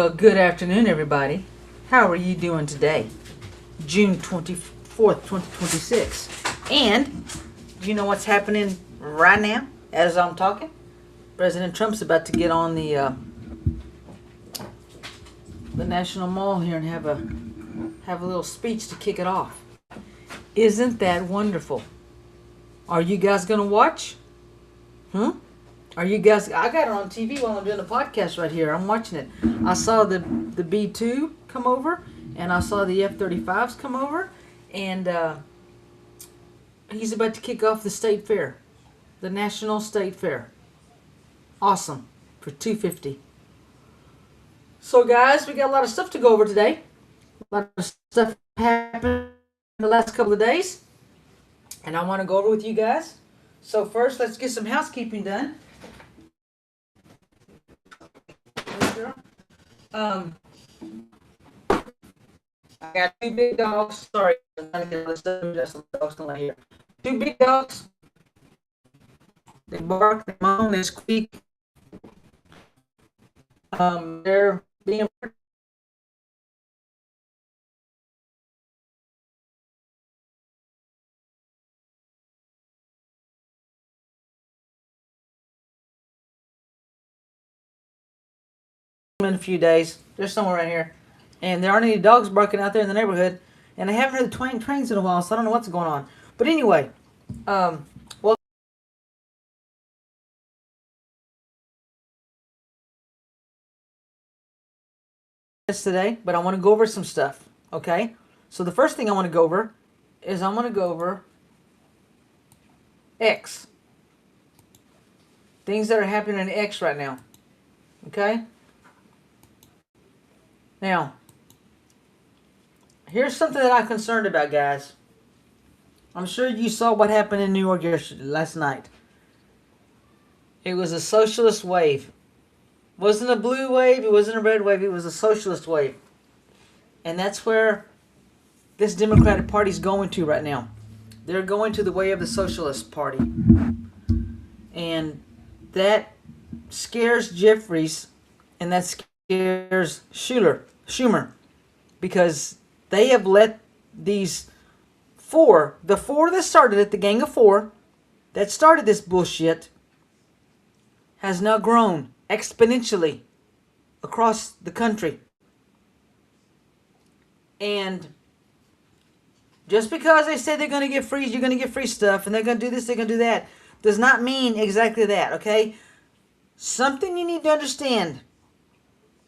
Well, good afternoon, everybody. How are you doing today? June 24th, 2026. And do you know what's happening right now as I'm talking? President Trump's about to get on the National Mall here and have a little speech to kick it off. Isn't that wonderful? Are you guys going to watch? Are you guys? I got it on TV while I'm doing the podcast right here. I'm watching it. I saw the B-2 come over, and I saw the F-35s come over, and he's about to kick off the state fair, the National State Fair. Awesome for $250. So, guys, we got a lot of stuff to go over today. A lot of stuff happened in the last couple of days, and I want to go over with you guys. So first, let's get some housekeeping done. I got two big dogs. Sorry, I'm trying to get this stuff. That's the dogs don't here. Two big dogs. They bark, they moan, they squeak. They're being in a few days. They're somewhere right here. And there aren't any dogs barking out there in the neighborhood. And I haven't heard the twang trains in a while, so I don't know what's going on. But anyway, well, this today, but I want to go over some stuff, okay? So the first thing I want to go over is I want to go over X. Things that are happening in X right now, okay? Now, here's something that I'm concerned about, guys. I'm sure you saw what happened in New York last night. It was a socialist wave. It wasn't a blue wave, it wasn't a red wave, it was a socialist wave. And that's where this Democratic Party is going to right now. They're going to the way of the Socialist Party. And that scares Jeffries, and that scares Schumer, because they have let the four that started it, the gang of four that started this bullshit, has now grown exponentially across the country. And just because they say they're going to get free, you're going to get free stuff, and they're going to do this, they're going to do that, does not mean exactly that, okay? Something you need to understand.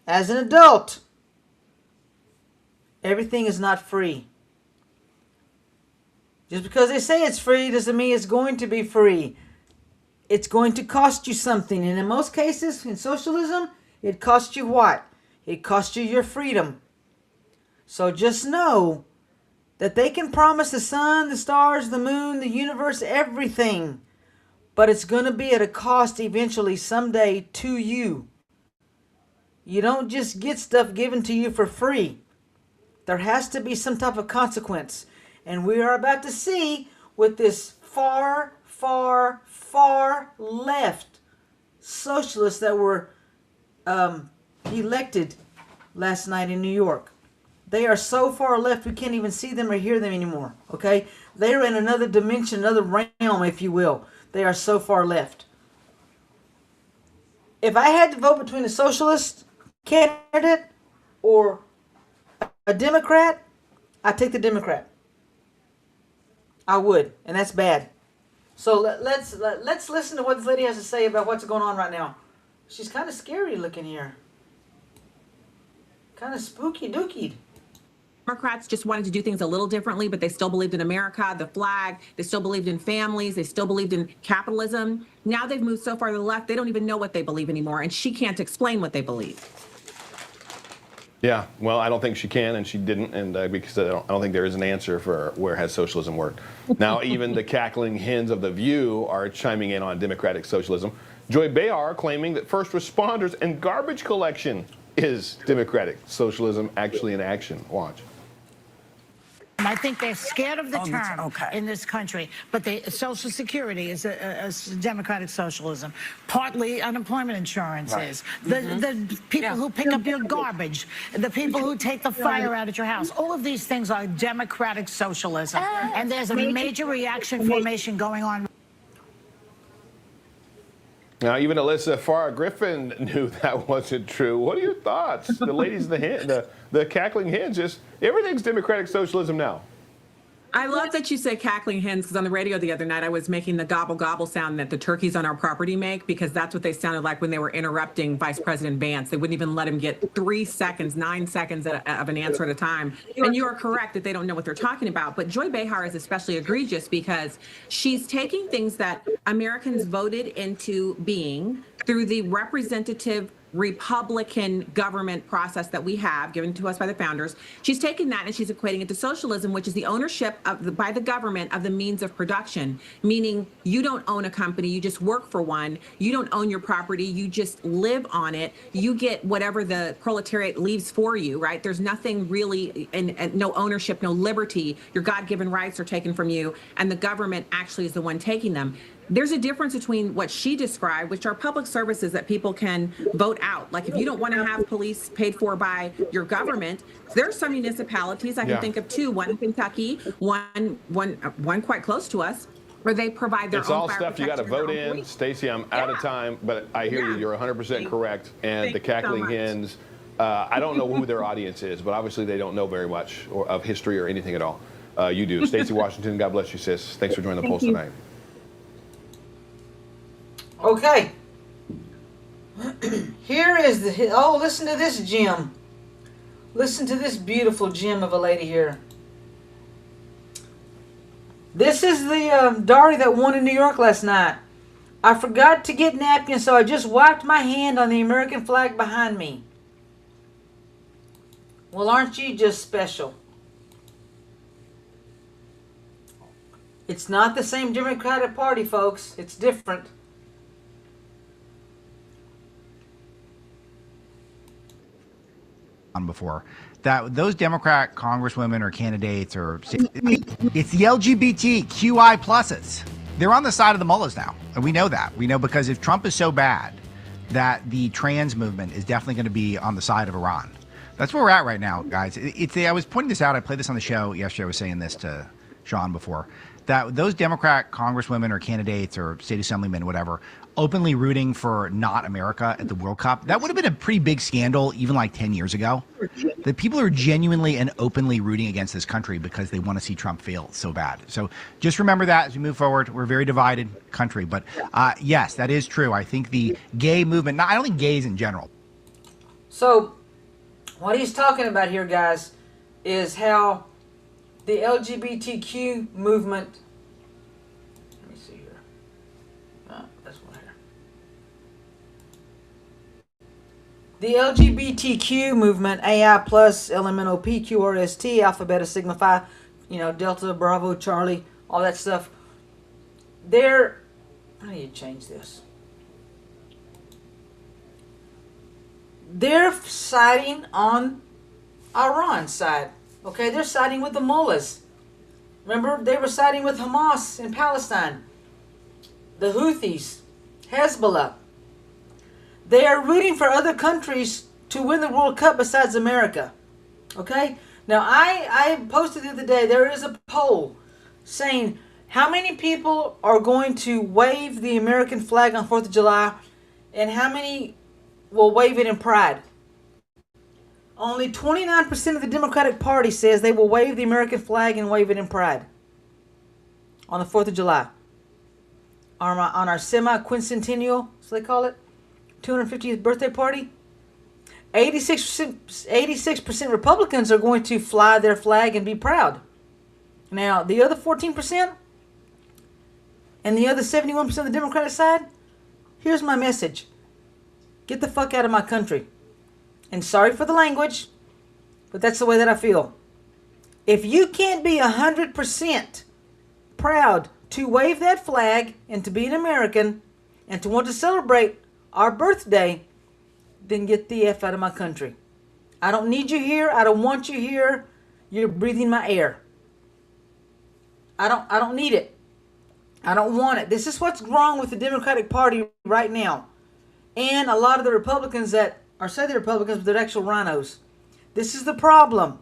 As an adult, everything is not free. Just because they say it's free doesn't mean it's going to be free. It's going to cost you something. And in most cases, in socialism, it costs you what? It costs you your freedom. So just know that they can promise the sun, the stars, the moon, the universe, everything. But it's going to be at a cost eventually someday to you. You don't just get stuff given to you for free. There has to be some type of consequence. And we are about to see with this far, far, far left socialists that were elected last night in New York. They are so far left we can't even see them or hear them anymore. Okay? They are in another dimension, another realm, if you will. They are so far left. If I had to vote between a socialist candidate or a Democrat, I'd take the Democrat. I would, and that's bad. So let's listen to what this lady has to say about what's going on right now. She's kind of scary looking here. Kind of spooky dookied. Democrats just wanted to do things a little differently, but they still believed in America, the flag. They still believed in families. They still believed in capitalism. Now they've moved so far to the left, they don't even know what they believe anymore, and she can't explain what they believe. Yeah, well, I don't think she can, and she didn't, and because I don't think there is an answer for where has socialism worked. Now, even the cackling hens of The View are chiming in on democratic socialism. Joy Behar claiming that first responders and garbage collection is democratic socialism actually in action. Watch. I think they're scared of the term okay. in this country, but Social Security is a democratic socialism. Partly unemployment insurance is. The people who pick up your garbage, the people who take the fire out at your house, all of these things are democratic socialism. And there's a major reaction formation going on. Now, even Alyssa Farah Griffin knew that wasn't true. What are your thoughts? The ladies, the cackling hens, just everything's democratic socialism now. I love that you said cackling hens, because on the radio the other night I was making the gobble gobble sound that the turkeys on our property make, because that's what they sounded like when they were interrupting Vice President Vance. They wouldn't even let him get 3 seconds, 9 seconds of an answer at a time. And you are correct that they don't know what they're talking about. But Joy Behar is especially egregious because she's taking things that Americans voted into being through the representative Republican government process that we have given to us by the founders. She's taken that and she's equating it to socialism, which is the ownership by the government of the means of production, meaning you don't own a company, you just work for one. You don't own your property, you just live on it. You get whatever the proletariat leaves for you, right? There's nothing really, and no ownership, no liberty. Your God-given rights are taken from you, and the government actually is the one taking them. There's a difference between what she described, which are public services that people can vote out. Like if you don't want to have police paid for by your government, there are some municipalities I can think of two, one in Kentucky, one quite close to us, where they provide their it's own all fire stuff you got to vote in. Stacey, I'm out of time, but I hear you. You're 100% correct. And the cackling hens, I don't know who their audience is, but obviously they don't know very much of history or anything at all. You do. Stacey Washington, God bless you, sis. Thanks for joining the Pulse tonight. Okay. Here is the... Oh, listen to this gem. Listen to this beautiful gem of a lady here. This is the Dari that won in New York last night. I forgot to get napkins, so I just wiped my hand on the American flag behind me. Well, aren't you just special? It's not the same Democratic Party, folks. It's different. Before that, those Democrat congresswomen or candidates or it's the LGBTQI pluses. They're on the side of the mullahs now, and we know that. We know because if Trump is so bad, that the trans movement is definitely going to be on the side of Iran. That's where we're at right now, guys. I was pointing this out. I played this on the show yesterday. I was saying this to Sean before, that those Democrat congresswomen or candidates or state assemblymen, whatever, openly rooting for not America at the World Cup, that would have been a pretty big scandal even like 10 years ago. That people are genuinely and openly rooting against this country because they want to see Trump fail so bad. So just remember that as we move forward. We're a very divided country. But yes, that is true. I think the gay movement, I don't think gays in general. So what he's talking about here, guys, is how the LGBTQ movement... Let me see here. That's one here. The LGBTQ movement, AI plus, LMNOP, QRST, Alpha, Beta, Sigma, Phi, Delta, Bravo, Charlie, all that stuff. How do you change this? They're siding on Iran's side. Okay, they're siding with the mullahs. Remember, they were siding with Hamas in Palestine. The Houthis, Hezbollah. They are rooting for other countries to win the World Cup besides America. Okay? Now, I posted the other day, there is a poll saying how many people are going to wave the American flag on 4th of July and how many will wave it in pride. Only 29% of the Democratic Party says they will wave the American flag and wave it in pride on the 4th of July. On our semi-quincentennial, so they call it, 250th birthday party. 86% Republicans are going to fly their flag and be proud. Now, the other 14% and the other 71% of the Democratic side, here's my message. Get the fuck out of my country. And sorry for the language, but that's the way that I feel. If you can't be 100% proud to wave that flag and to be an American and to want to celebrate our birthday, then get the F out of my country. I don't need you here. I don't want you here. You're breathing my air. I don't need it. I don't want it. This is what's wrong with the Democratic Party right now. And a lot of the Republicans that are say they're Republicans, but they're actual rhinos. This is the problem.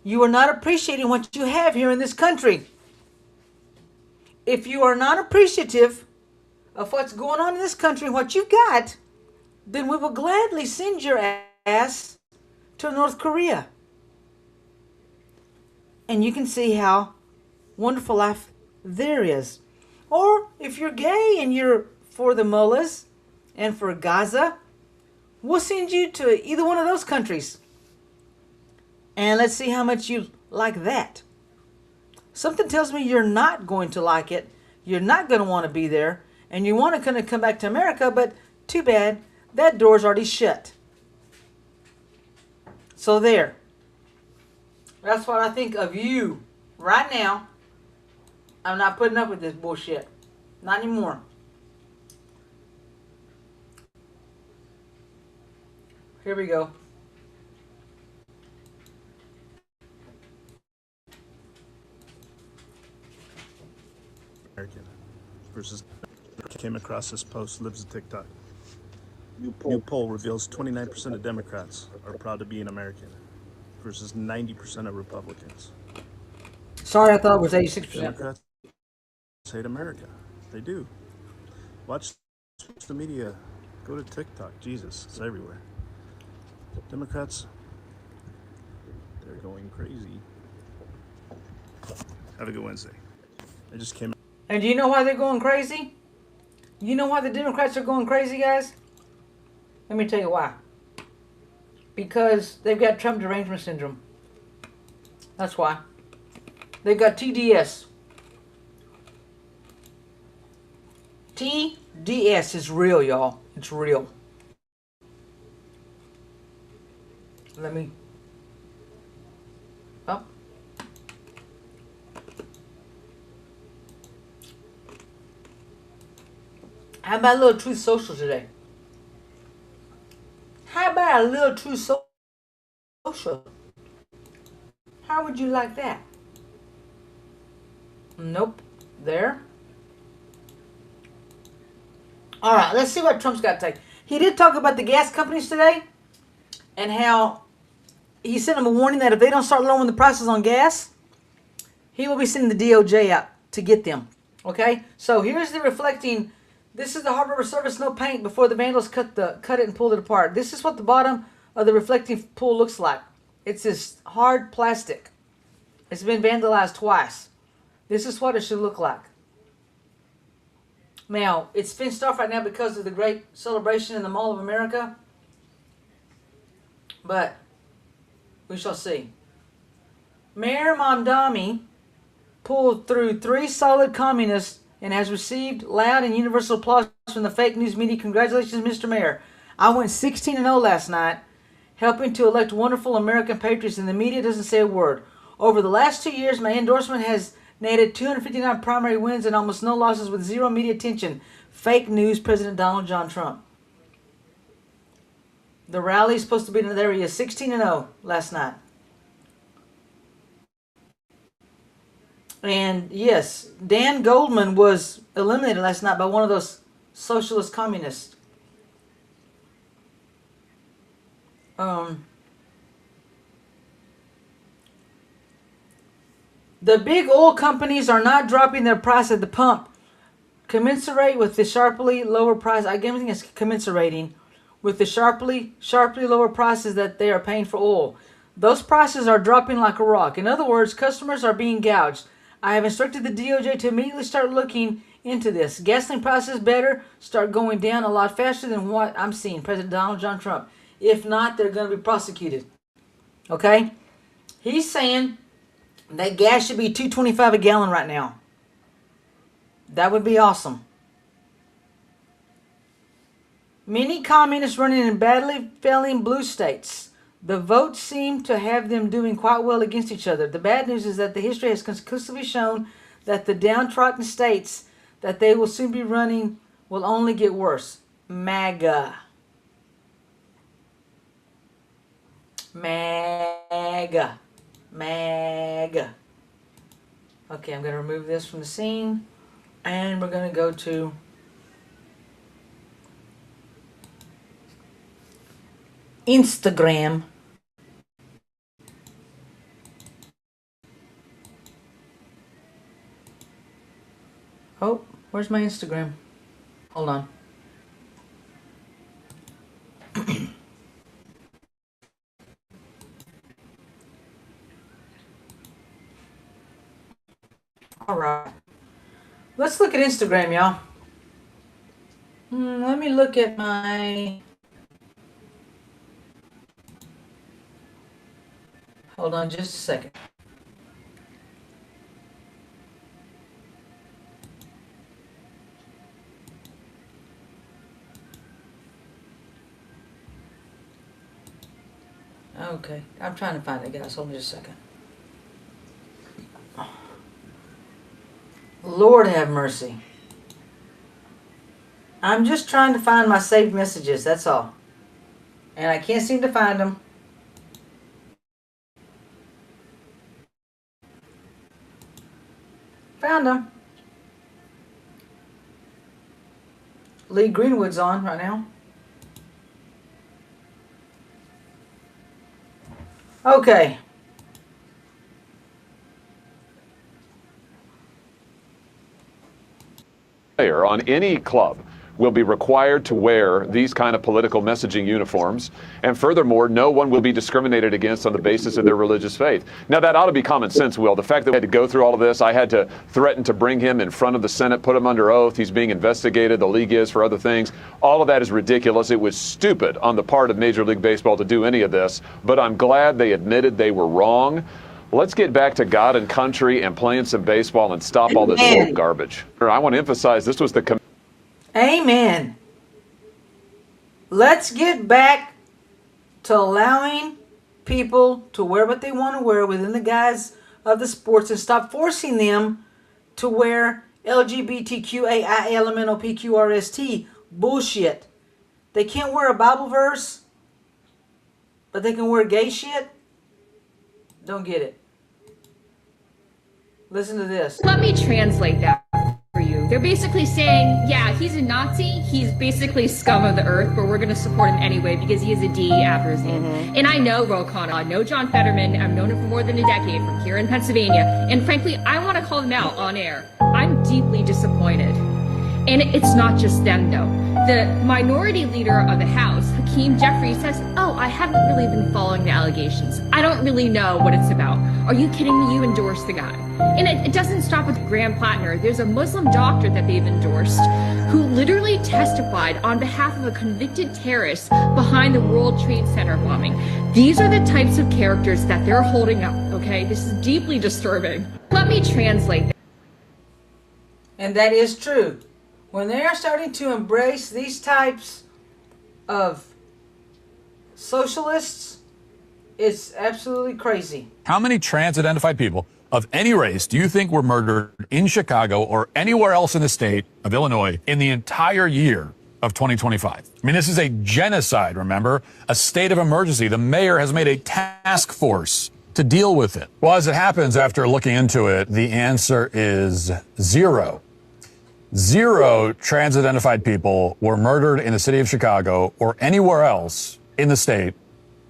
You are not appreciating what you have here in this country. If you are not appreciative of what's going on in this country and what you got, then we will gladly send your ass to North Korea. And you can see how wonderful life there is. Or if you're gay and you're for the mullahs and for Gaza, we'll send you to either one of those countries. And let's see how much you like that. Something tells me you're not going to like it. You're not going to want to be there. And you want to kind of come back to America, but too bad. That door's already shut. So there. That's what I think of you right now. I'm not putting up with this bullshit. Not anymore. Here we go. American versus came across this post, lives of TikTok. New poll reveals 29% of Democrats are proud to be an American versus 90% of Republicans. Sorry, I thought it was 86%. Democrats hate America. They do. Watch the media. Go to TikTok. Jesus, it's everywhere. Democrats, they're going crazy. Have a good Wednesday. I just came. And do you know why they're going crazy? You know why the Democrats are going crazy, guys? Let me tell you why. Because they've got Trump derangement syndrome. That's why. They've got TDS. TDS is real, y'all. It's real. Let me... Oh. How about a little Truth Social today? How about a little Truth Social? How would you like that? Nope. There. All right, let's see what Trump's got to say. He did talk about the gas companies today and how he sent them a warning that if they don't start lowering the prices on gas, he will be sending the DOJ out to get them. Okay? So here's the reflecting. This is the hard rubber surface, no paint, before the vandals cut it and pulled it apart. This is what the bottom of the reflecting pool looks like. It's this hard plastic. It's been vandalized twice. This is what it should look like. Now, it's fenced off right now because of the great celebration in the Mall of America. But we shall see. Mayor Mamdani pulled through 3 solid communists and has received loud and universal applause from the fake news media. Congratulations, Mr. Mayor. I went 16-0 last night, helping to elect wonderful American patriots, and the media doesn't say a word. Over the last 2 years, my endorsement has netted 259 primary wins and almost no losses with zero media attention. Fake news, President Donald John Trump. The rally is supposed to be in the area 16-0 last night. And yes, Dan Goldman was eliminated last night by one of those socialist communists. The big oil companies are not dropping their price at the pump, commensurate with the sharply lower price. I think it's commensurating with the sharply lower prices that they are paying for oil. Those prices are dropping like a rock. In other words, customers are being gouged. I have instructed the DOJ to immediately start looking into this. Gasoline prices better start going down a lot faster than what I'm seeing, President Donald John Trump. If not, they're going to be prosecuted. Okay? He's saying that gas should be $2.25 a gallon right now. That would be awesome. Many communists running in badly failing blue states. The votes seem to have them doing quite well against each other. The bad news is that the history has conclusively shown that the downtrodden states that they will soon be running will only get worse. MAGA. MAGA. MAGA. Okay, I'm going to remove this from the scene. And we're going to go to Instagram. Oh, where's my Instagram? Hold on. All right. Let's look at Instagram, y'all. Let me look at my... Hold on just a second. Okay, I'm trying to find it, guys. Hold me just a second. Lord have mercy. I'm just trying to find my saved messages, that's all. And I can't seem to find them. Found them. Lee Greenwood's on right now. Okay. Player on any club will be required to wear these kind of political messaging uniforms. And furthermore, no one will be discriminated against on the basis of their religious faith. Now, that ought to be common sense, Will. The fact that we had to go through all of this, I had to threaten to bring him in front of the Senate, put him under oath. He's being investigated. The league is for other things. All of that is ridiculous. It was stupid on the part of Major League Baseball to do any of this. But I'm glad they admitted they were wrong. Let's get back to God and country and playing some baseball and stop all this old garbage. I want to emphasize this was the... Amen. Let's get back to allowing people to wear what they want to wear within the guise of the sports and stop forcing them to wear LGBTQAI elemental PQRST bullshit. They can't wear a Bible verse, but they can wear gay shit? Don't get it. Listen to this. Let me translate that for you. They're basically saying, yeah, he's a Nazi. He's basically scum of the earth, but we're going to support him anyway because he has a D after his name. And I know Ro Khanna. I know John Fetterman. I've known him for more than a decade from here in Pennsylvania. And frankly, I want to call them out on air. I'm deeply disappointed. And it's not just them, though. The minority leader of the House, Hakeem Jeffries, says, oh, I haven't really been following the allegations. I don't really know what it's about. Are you kidding me? You endorsed the guy. And it doesn't stop with Graham Plattner. There's a Muslim doctor that they've endorsed who literally testified on behalf of a convicted terrorist behind the World Trade Center bombing. These are the types of characters that they're holding up, okay? This is deeply disturbing. Let me translate that. And that is true. When they are starting to embrace these types of socialists, it's absolutely crazy. How many trans-identified people of any race do you think were murdered in Chicago or anywhere else in the state of Illinois in the entire year of 2025? I mean, this is a genocide, remember? A state of emergency. The mayor has made a task force to deal with it. Well, as it happens, after looking into it, the answer is zero. 0 trans-identified people were murdered in the city of Chicago or anywhere else in the state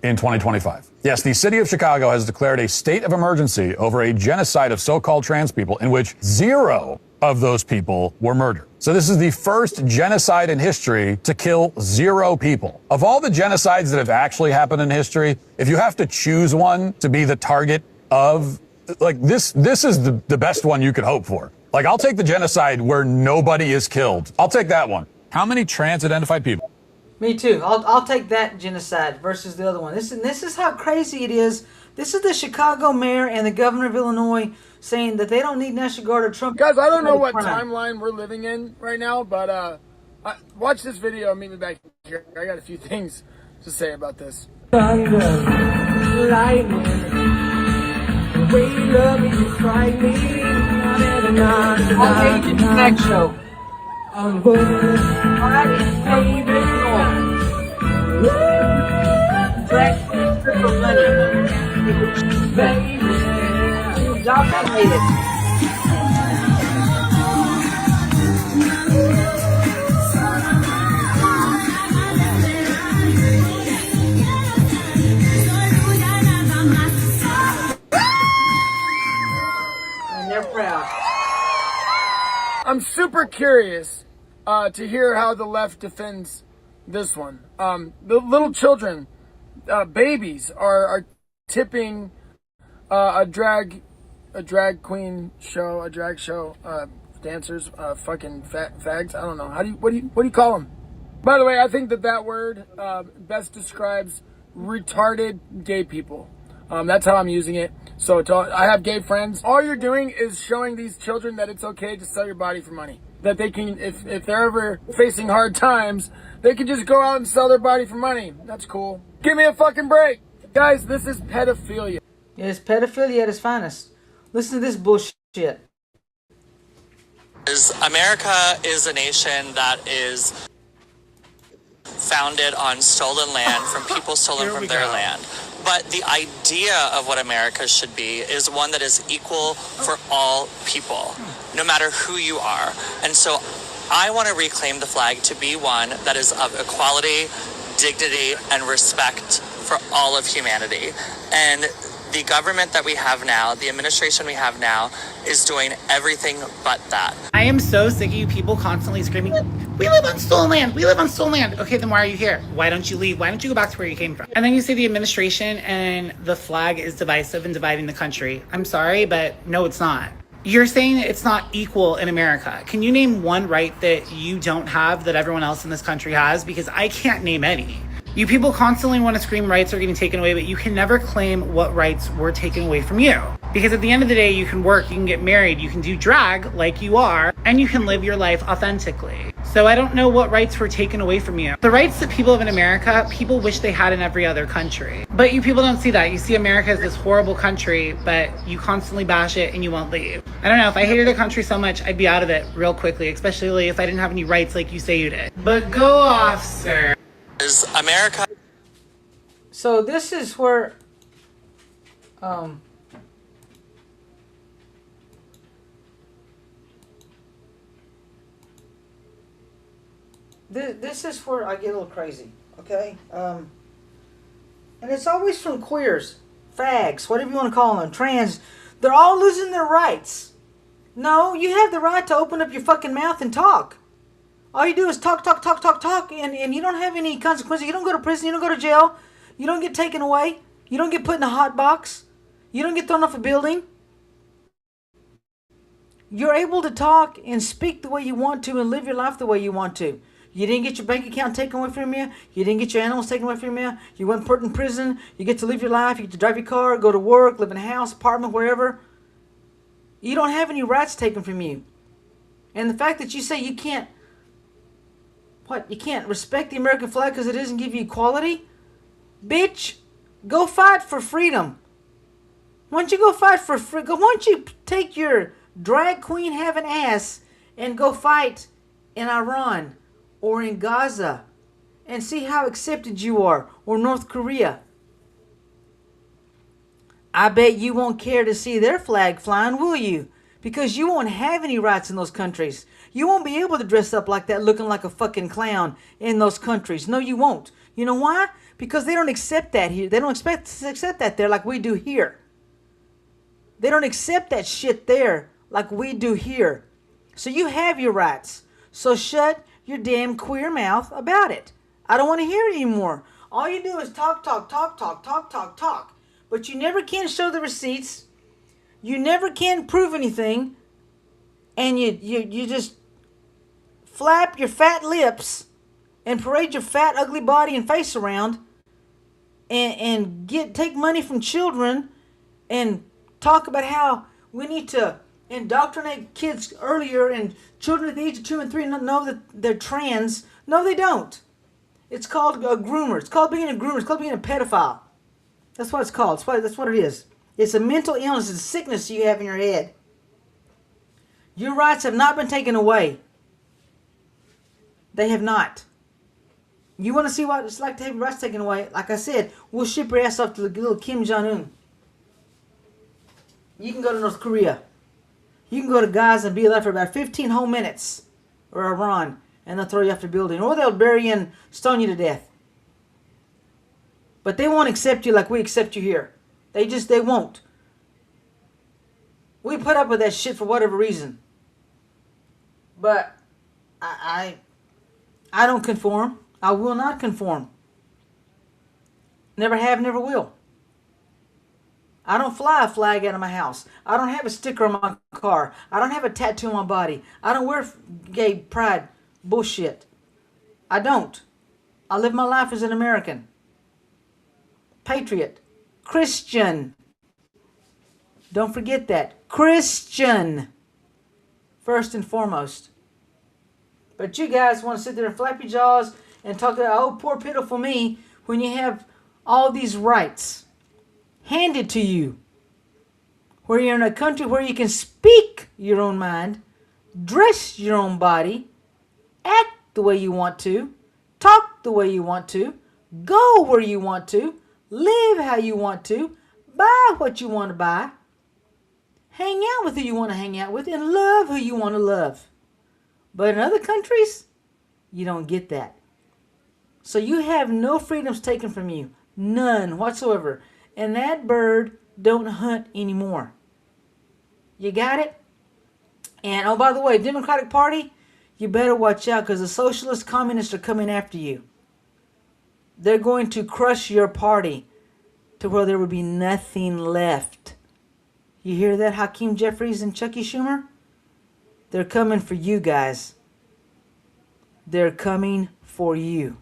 in 2025. Yes, the city of Chicago has declared a state of emergency over a genocide of so-called trans people in which 0 of those people were murdered. So this is the first genocide in history to kill 0 people. Of all the genocides that have actually happened in history, if you have to choose one to be the target of, like, this is the best one you could hope for. Like, I'll take the genocide where nobody is killed. I'll take that one. How many trans-identified people? Me too. I'll take that genocide versus the other one. This is how crazy it is. This is the Chicago mayor and the governor of Illinois saying that they don't need National Guard or Trump. Guys, I don't know what timeline we're living in right now, but watch this video and meet me back here. I got a few things to say about this. Thunder, lightning, the way you love me, you frighten me. I'll take the next show. I'm going baby. Black for money. Baby. Y'all made it. And they're proud. I'm super curious to hear how the left defends this one. The little children, babies, are tipping a drag queen show, a drag show, dancers, fucking fags. I don't know. What do you call them? By the way, I think that word best describes retarded gay people. That's how I'm using it. So I have gay friends. All you're doing is showing these children that it's okay to sell your body for money. That they can, if they're ever facing hard times, they can just go out and sell their body for money. That's cool. Give me a fucking break. Guys, this is pedophilia. It's pedophilia at its finest. Listen to this bullshit. America is a nation that is founded on stolen land from people stolen from their land. But the idea of what America should be is one that is equal for all people, no matter who you are. And so I want to reclaim the flag to be one that is of equality, dignity, and respect for all of humanity. And the government that we have now, the administration we have now, is doing everything but that. I am so sick of you people constantly screaming, we live on stolen land, we live on stolen land. Okay, then why are you here? Why don't you leave? Why don't you go back to where you came from? And then you say the administration and the flag is divisive and dividing the country. I'm sorry, but no, it's not. You're saying it's not equal in America. Can you name one right that you don't have that everyone else in this country has? Because I can't name any. You people constantly want to scream rights are getting taken away, but you can never claim what rights were taken away from you. Because at the end of the day, you can work, you can get married, you can do drag like you are, and you can live your life authentically. So I don't know what rights were taken away from you. The rights that people have in America, people wish they had in every other country. But you people don't see that. You see America as this horrible country, but you constantly bash it and you won't leave. I don't know, if I hated a country so much, I'd be out of it real quickly, especially if I didn't have any rights like you say you did. But go off, sir. Is America. So this is where this is where I get a little crazy, okay? And it's always from queers, fags, whatever you want to call them, trans. They're all losing their rights. No, you have the right to open up your fucking mouth and talk. All you do is talk, and you don't have any consequences. You don't go to prison, you don't go to jail, you don't get taken away, you don't get put in a hot box, you don't get thrown off a building. You're able to talk and speak the way you want to and live your life the way you want to. You didn't get your bank account taken away from you, you didn't get your animals taken away from you, you weren't put in prison, you get to live your life, you get to drive your car, go to work, live in a house, apartment, wherever. You don't have any rights taken from you. And the fact that you say you can't you can't respect the American flag because it doesn't give you equality? Bitch, go fight for freedom. Why don't you go fight for freedom? Why don't you take your drag queen having ass and go fight in Iran or in Gaza and see how accepted you are, or North Korea? I bet you won't care to see their flag flying, will you? Because you won't have any rights in those countries. You won't be able to dress up like that looking like a fucking clown in those countries. No, you won't. You know why? Because they don't accept that here. They don't accept that there like we do here. They don't accept that shit there like we do here. So you have your rights. So shut your damn queer mouth about it. I don't want to hear it anymore. All you do is talk. But you never can show the receipts. You never can prove anything. And you just flap your fat lips and parade your fat, ugly body and face around and take money from children and talk about how we need to indoctrinate kids earlier, and children at the age of 2 and 3 know that they're trans. No, they don't. It's called a groomer. It's called being a groomer. It's called being a pedophile. That's what it's called. That's what it is. It's a mental illness. It's a sickness you have in your head. Your rights have not been taken away. They have not. You want to see what it's like to have your rights taken away? Like I said, we'll ship your ass off to the little Kim Jong-un. You can go to North Korea. You can go to Gaza and be there for about 15 whole minutes, or Iran, and they'll throw you off the building, or they'll bury you and stone you to death. But they won't accept you like we accept you here. They won't. We put up with that shit for whatever reason. But I don't conform. I will not conform. Never have, never will. I don't fly a flag out of my house. I don't have a sticker on my car. I don't have a tattoo on my body. I don't wear gay pride bullshit. I don't. I live my life as an American. Patriot. Christian. Don't forget that. Christian. First and foremost. But you guys want to sit there and flap your jaws and talk about, oh, poor pitiful me, when you have all these rights handed to you, where you're in a country where you can speak your own mind, dress your own body, act the way you want to, talk the way you want to, go where you want to, live how you want to, buy what you want to buy, hang out with who you want to hang out with, and love who you want to love. But in other countries, you don't get that. So you have no freedoms taken from you. None whatsoever. And that bird don't hunt anymore. You got it? And oh, by the way, Democratic Party, you better watch out, because the socialist communists are coming after you. They're going to crush your party to where there will be nothing left. You hear that, Hakeem Jeffries and Chucky Schumer? They're coming for you guys. They're coming for you.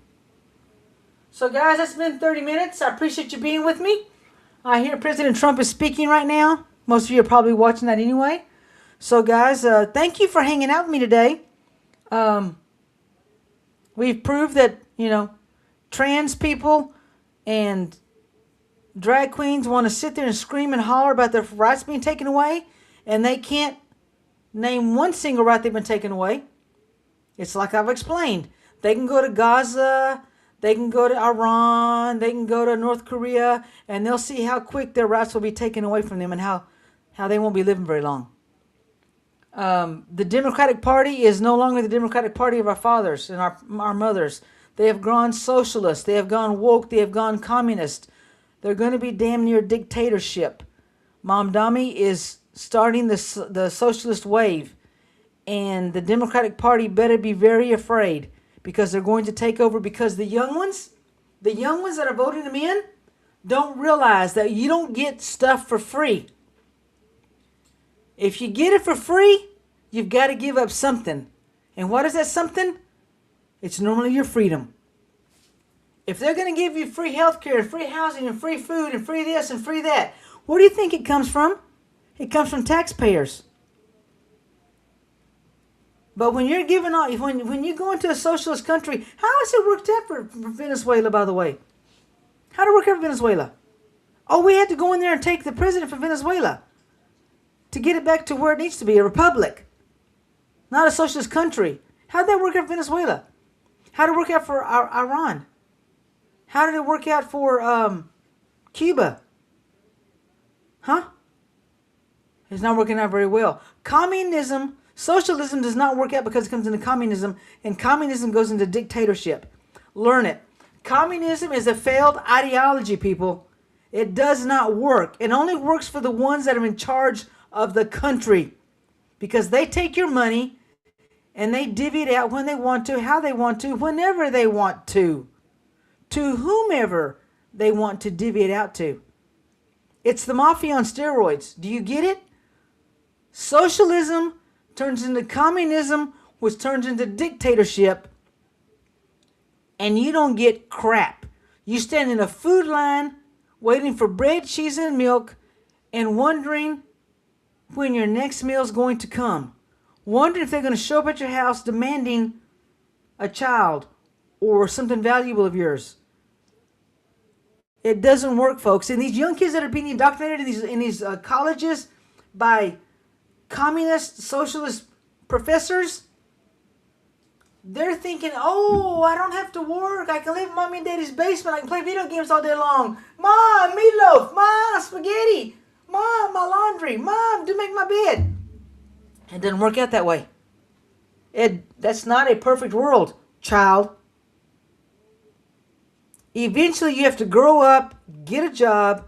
So guys, that's been 30 minutes. I appreciate you being with me. I hear President Trump is speaking right now. Most of you are probably watching that anyway. So guys, thank you for hanging out with me today. We've proved that, trans people and drag queens want to sit there and scream and holler about their rights being taken away, and they can't name one single right they've been taken away. It's like I've explained. They can go to Gaza, they can go to Iran, they can go to North Korea, and they'll see how quick their rights will be taken away from them and how they won't be living very long. The Democratic Party is no longer the Democratic Party of our fathers and our mothers. They have gone socialist. They have gone woke. They have gone communist. They're going to be damn near dictatorship. Mamdani is starting the socialist wave. And the Democratic Party better be very afraid, because they're going to take over, because the young ones that are voting them in don't realize that you don't get stuff for free. If you get it for free, you've got to give up something. And what is that something? It's normally your freedom. If they're going to give you free healthcare, free housing, and free food, and free this and free that, where do you think it comes from? It comes from taxpayers. But when you're giving out, when you go into a socialist country, how has it worked out for Venezuela, by the way? How did it work out for Venezuela? Oh, we had to go in there and take the president from Venezuela to get it back to where it needs to be, a republic, not a socialist country. How did that work out for Venezuela? How did it work out for Iran? How did it work out for Cuba? Huh? It's not working out very well. Socialism does not work out because it comes into communism, and communism goes into dictatorship. Learn it. Communism is a failed ideology, people. It does not work. It only works for the ones that are in charge of the country, because they take your money and they divvy it out when they want to, how they want to, whenever they want to whomever they want to divvy it out to. It's the mafia on steroids. Do you get it? Socialism turns into communism, which turns into dictatorship, and you don't get crap. You stand in a food line waiting for bread, cheese, and milk, and wondering when your next meal is going to come. Wondering if they're going to show up at your house demanding a child or something valuable of yours. It doesn't work, folks. And these young kids that are being indoctrinated in these colleges by communist, socialist professors, they're thinking, oh, I don't have to work. I can live in mommy and daddy's basement. I can play video games all day long. Mom, meatloaf. Mom, spaghetti. Mom, my laundry. Mom, do make my bed. It doesn't work out that way. That's not a perfect world, child. Eventually, you have to grow up, get a job,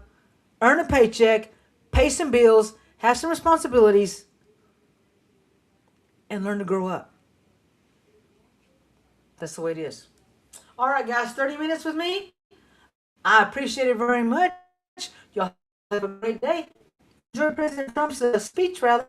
earn a paycheck, pay some bills, have some responsibilities, and learn to grow up. That's the way it is. All right, guys, 30 minutes with me. I appreciate it very much. Y'all have a great day. Enjoy President Trump's speech, rather.